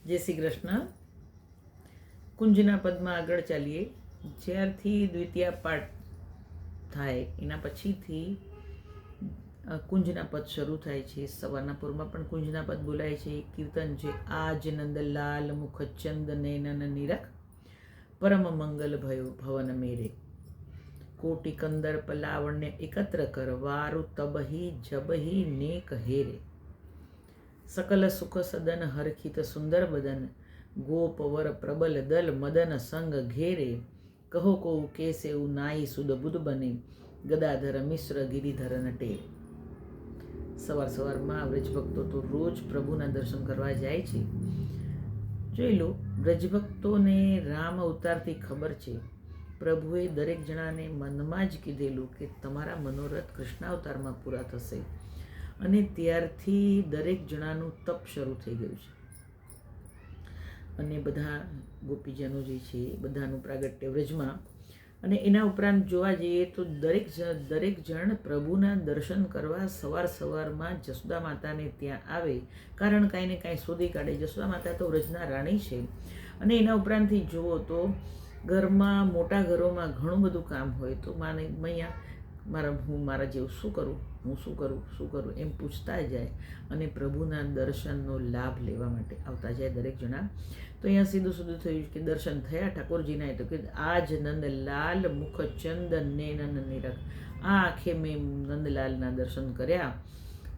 જય શ્રી કૃષ્ણ. કુંજના પદમાં આગળ ચાલીએ. જ્યારથી દ્વિતીય પાઠ થાય એના પછીથી કુંજના પદ શરૂ થાય છે. સવારના પૂરમાં પણ કુંજના પદ બોલાય છે. કીર્તન છે, આજ નંદલાલ મુખ ચંદ નૈનન નિરખ, પરમ મંગલ ભયો ભવન મેરે, કોટી કંદર્પ લાવણ્ય એકત્ર કર, વારુ તબહી જબહી નેક હેરે, સકલ સુખ સદન હરખિત સુંદર બદન, ગોપવર પ્રબલ દલ મદન સંગ ઘેરે, કહો કો કેસે નાઈ સુદ બુદ બને, ગદાધર મિશ્ર ગિરિધર નટેરે. સવારમાં વ્રજભક્તો તો રોજ પ્રભુના દર્શન કરવા જાય છે. જોઈ લો, વ્રજભક્તોને રામ અવતારથી ખબર છે. પ્રભુએ દરેક જણાને મનમાં જ કીધેલું કે તમારા મનોરથ કૃષ્ણાવતારમાં પૂરા થશે, અને ત્યારથી દરેક જણાનું તપ શરૂ થઈ ગયું છે. અને બધા ગોપીજનો જે છે બધાનું પ્રાગટ્ય વ્રજમાં. અને એના ઉપરાંત જોવા જઈએ તો દરેક જણ પ્રભુના દર્શન કરવા સવારમાં જશોદા માતાને ત્યાં આવે, કારણ કાંઈ ને કાંઈ શોધી કાઢે. જશોદા માતા તો વ્રજના રાણી છે. અને એના ઉપરાંતથી જુઓ તો ઘરમાં, મોટા ઘરોમાં ઘણું બધું કામ હોય તો મૈયા હું મારા જેવું શું કરું એમ પૂછતા જાય અને પ્રભુના દર્શનનો લાભ લેવા માટે આવતા જાય દરેક જણા. તો અહીંયા સીધું થયું કે દર્શન થયા ઠાકોરજીના. તો કે આજ નંદલાલ મુખ ચંદ નૈનન નિરખ, આ આંખે મેં નંદલાલના દર્શન કર્યા.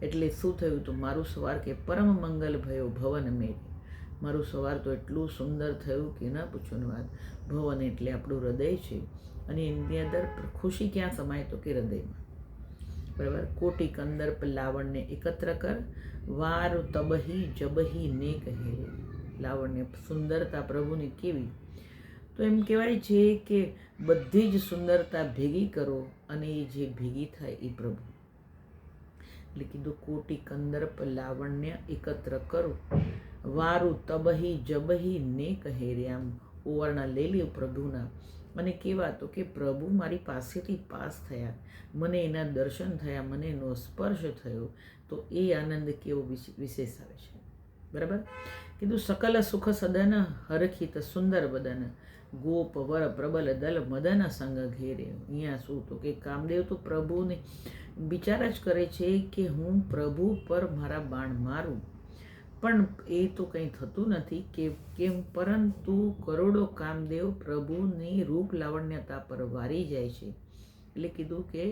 એટલે શું થયું? તો મારું સવાર કે પરમ મંગલ ભયો ભવન મેરે, મારું સવાર તો એટલું સુંદર થયું કે ન પૂછોની વાત. ભવન એટલે આપણું હૃદય છે, અને એની અંદર ખુશી ક્યાં સમાય? તો કે હૃદયમાં. બરાબર. કોટી કંદર્પ લાવણ્ય એકત્ર કર, વાર તબહી જબહી નેક હેરે. લાવણ્ય, સુંદરતા પ્રભુની કેવી? તો એમ કહેવાય છે કે બધી જ સુંદરતા ભેગી કરો, અને એ જે ભેગી થાય એ પ્રભુ. એટલે કીધું કોટી કંદર્પ લાવણ્ય એકત્ર કરું, વારું તબહી જબહી નેક હેરે. આમ ઓવરણા લઈ લ્યો પ્રભુના. અને કેવા? તો કે પ્રભુ મારી પાસેથી પાસ થયા, મને એના દર્શન થયા, મને એનો સ્પર્શ થયો, તો એ આનંદ કેવો વિશેષ આવે છે. બરાબર. કીધું સકલ સુખ સદન હરખિત સુંદર બદન, ગોપ વર પ્રબલ દલ મદન સંગ ઘેરે. અહીંયા શું? તો કે કામદેવ તો પ્રભુને વિચાર જ કરે છે કે હું પ્રભુ પર મારા બાણ મારું, પણ એ તો કંઈ થતું નથી. કેમ? પરંતુ કરોડો કામદેવ પ્રભુની રૂપ લાવણ્યતા પર વારી જાય છે. એટલે કીધું કે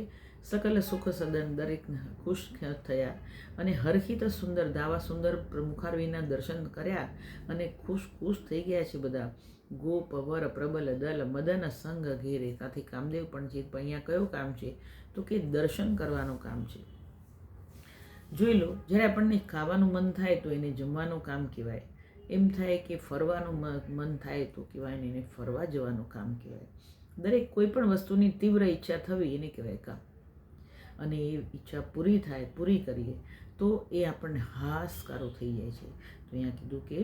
સકલ સુખ સદન, દરેક ખુશ થયા, અને હરખિત સુંદર, દાવા સુંદર મુખારવીના દર્શન કર્યા, અને ખુશ થઈ ગયા છે બધા. ગોપ વર પ્રબલ દલ મદન સંગ ઘેરે. ત્યાંથી કામદેવ પણ છે. પણ અહીંયા કયું કામ છે? તો કે દર્શન કરવાનું કામ છે. જોઈ લો, જ્યારે આપણને ખાવાનું મન થાય તો એને જમવાનું કામ કહેવાય. એમ થાય કે ફરવાનું મન થાય તો કહેવાય ને એને ફરવા જવાનું કામ કહેવાય. દરેક કોઈ પણ વસ્તુની તીવ્ર ઈચ્છા થવી એને કહેવાય કામ. અને એ ઈચ્છા પૂરી કરીએ તો એ આપણને હાશકારો થઈ જાય છે. તો અહીંયા કીધું કે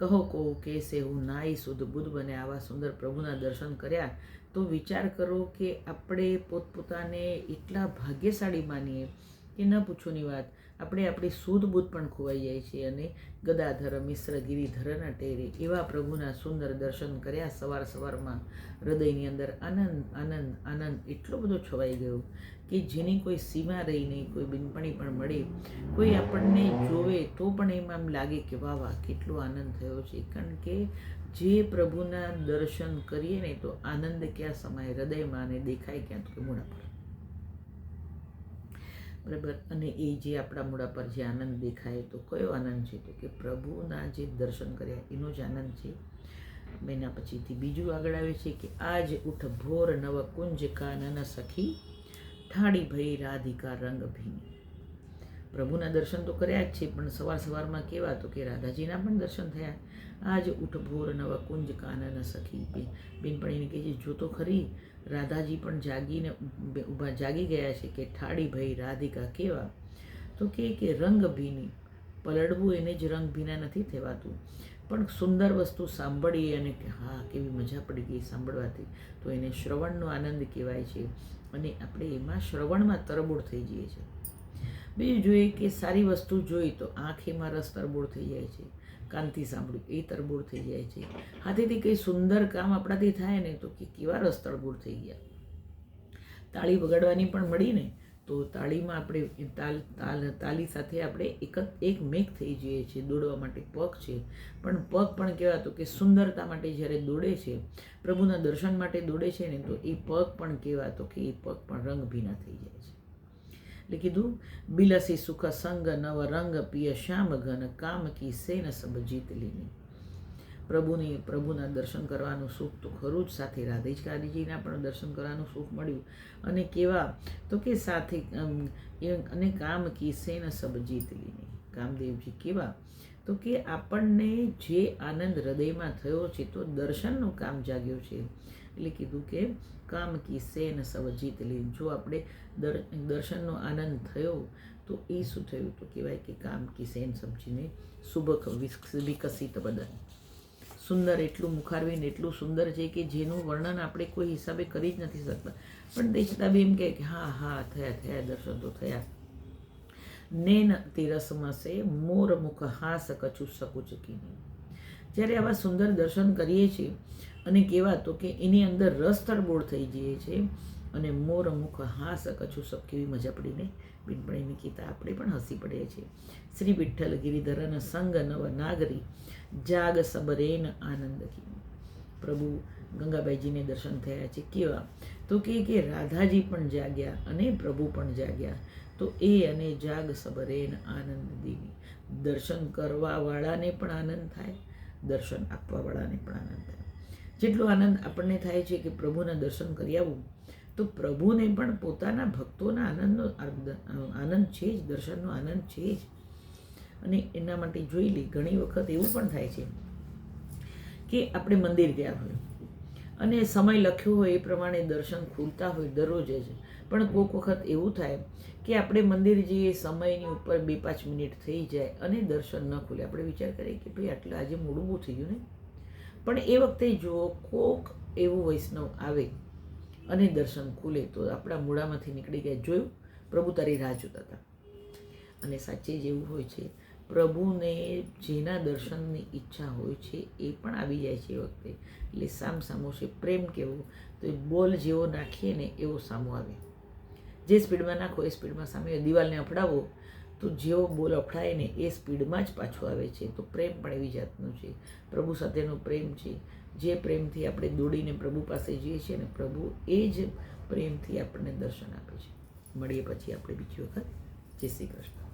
કહો કો કેસે હું નાઈ સુધ બુદ્ધ બને. આવા સુંદર પ્રભુના દર્શન કર્યા તો વિચાર કરો કે આપણે પોતપોતાને એટલા ભાગ્યશાળી માનીએ કે ન પૂછોની વાત. આપણે આપણી શુદ્ધ બુદ્ધ પણ ખોવાઈ જાય છે. અને ગદાધર મિશ્ર ગિરિધરના ટેરે એવા પ્રભુના સુંદર દર્શન કર્યા. સવારમાં હૃદયની અંદર આનંદ એટલો બધો છવાઈ ગયો કે જેની કોઈ સીમા રહી નહીં. કોઈ બિનપણી પણ મળે, કોઈ આપણને જોવે તો પણ એમાં એમ લાગે કે વાહ વાહ કેટલો આનંદ થયો છે. કારણ કે જે પ્રભુના દર્શન કરીએ ને તો આનંદ ક્યાં સમાય? હૃદયમાં. અને દેખાય ક્યાં? તો કે મોઢા પર. બરાબર. અને એ જે આપણા મોઢા પર જે આનંદ દેખાય, તો કયો આનંદ છે? તો કે પ્રભુના જે દર્શન કર્યા એનો જ આનંદ છે. એના પછીથી બીજું આગળ આવે છે કે આજ ઉઠ ભોર નવ કુંજ કાનન સખી, ઠાડી ભઈ રાધિકા રંગ ભીની. પ્રભુના દર્શન તો કર્યા જ છે, પણ સવારમાં કેવા? તો કે રાધાજીના પણ દર્શન થયા. આજ ઉઠ ભોર નવ કુંજ કાનન સખી. બેનપણીને કહે છે જો તો ખરી, રાધાજી પણ જાગી ગયા છે. કે ઠાડી ભઈ રાધિકા કેવા? તો કે રંગ ભીની. પલળવું એને જ રંગ ભીના નથી થવાતું, પણ સુંદર વસ્તુ સાંભળીએ અને હા કેવી મજા પડી ગઈ સાંભળવાથી, તો એને શ્રવણનો આનંદ કહેવાય છે. અને આપણે એમાં શ્રવણમાં તરબોળ થઈ જઈએ છીએ. બીજું જોઈએ કે સારી વસ્તુ જોઈ તો આંખ એમાં રસ તરબોળ થઈ જાય છે. કાનથી સાંભળ્યું એ તરબોળ થઈ જાય છે. હાથેથી કંઈ સુંદર કામ આપણાથી થાય ને તો કે કેવા રસ તરબોળ થઈ ગયા. તાળી વગાડવાની પણ મળી ને તો તાળીમાં આપણે તાલી સાથે આપણે એક મેઘ થઈ જઈએ છીએ. દોડવા માટે પગ છે, પણ પગ પણ કહેવા તો કે સુંદરતા માટે જ્યારે દોડે છે, પ્રભુના દર્શન માટે દોડે છે ને તો એ પગ પણ કહેવા તો કે એ પગ પણ રંગભીના થઈ જાય છે. એટલે કીધું બિલસી સુખ સંગ નવ રંગ પિય શ્યામ ઘન કામ કી સેન સબ જીત લીની. પ્રભુના દર્શન કરવાનું સુખ તો ખરું જ, સાથે રાધેજીના પણ દર્શન કરવાનું સુખ મળ્યું. અને કેવા તો કે સાથે અને કામ કી સેન સબ જીત લીની. કામદેવજી કેવા તો કે આપણને જે આનંદ હૃદયમાં થયો છે તો દર્શનનું કામ જાગ્યો છે. એટલે કીધું કે કામ કી સેન સબ જીત લીની. જો આપણે દર્શનનો આનંદ થયો તો એ શું થયું તો કહેવાય કે કામ કી સેન સબ્જીને સુબક વિકસિત બદન. સુંદર એટલું મુખારવિંદ એટલું સુંદર છે કે જેનું વર્ણન આપણે કોઈ હિસાબે કરી જ નથી શકતા. પણ તે છતાં બી એમ કહે કે હા હા થયા દર્શન તો થયા. નેન તિરસમાં સે મોર મુખ હાસ કછુ સકુચ કીની. જ્યારે આવા સુંદર દર્શન કરીએ છીએ અને કેવા તો કે એની અંદર રસ તરબોળ થઈ જઈએ છે અને મોર મુખ હાસ કછુ સક. કેવી મજા પડીને બિનપણીને કીધા આપણે પણ હસી પડે છે. શ્રી વિઠ્ઠલ ગિરિધરન સંગ નવ નાગરી જાગ સબરેન આનંદ કી. પ્રભુ ગંગાબાઈજીને દર્શન થયા છે કેવા તો કે રાધાજી પણ જાગ્યા અને પ્રભુ પણ જાગ્યા. તો એ અને જાગ સબરેન આનંદ દેવી. દર્શન કરવાવાળાને પણ આનંદ થાય, દર્શન આપવાવાળાને પણ આનંદ થાય. જેટલો આનંદ આપણને થાય છે કે પ્રભુના દર્શન કરી આવવું, તો પ્રભુને પણ પોતાના ભક્તોના આનંદનો આનંદ છે જ, દર્શનનો આનંદ છે જ. અને એના માટે જોઈ લે ઘણી વખત એવું પણ થાય છે કે આપણે મંદિર ગયા હોય અને સમય લખ્યો હોય એ પ્રમાણે દર્શન ખુલતા હોય દરરોજ જ, પણ કોઈક વખત એવું થાય કે આપણે મંદિર જઈએ, સમયની ઉપર 2-5 મિનિટ થઈ જાય અને દર્શન ન ખુલે. આપણે વિચાર કરીએ કે ભાઈ આટલે આજે મોડું બહુ થઈ ગયું ને. પણ એ વખતે જો કોક એવું વૈષ્ણવ આવે અને દર્શન ખુલે તો આપણા મોઢામાંથી નીકળી ગયા, જોયું પ્રભુ તારી રાહ જોતા હતા. અને સાચે જ એવું હોય છે, પ્રભુને જેના દર્શનની ઈચ્છા હોય છે એ પણ આવી જાય છે એ વખતે. એટલે સામો છે. પ્રેમ કેવો તો એ બોલ જેવો નાખીએ ને એવો સામો આવે. જે સ્પીડમાં નાખો એ સ્પીડમાં સામે. દિવાલને અફડાવો તો જેવો બોલ અફડાય ને એ સ્પીડમાં જ પાછો આવે છે. તો પ્રેમ પણ એવી જાતનું છે. પ્રભુ સાથેનો પ્રેમ છે, જે પ્રેમથી આપણે દોડીને પ્રભુ પાસે જઈએ છીએ ને પ્રભુ એ જ પ્રેમથી આપણને દર્શન આપે છે. મળીએ પછી આપણે બીજી વખત. જય શ્રી કૃષ્ણ.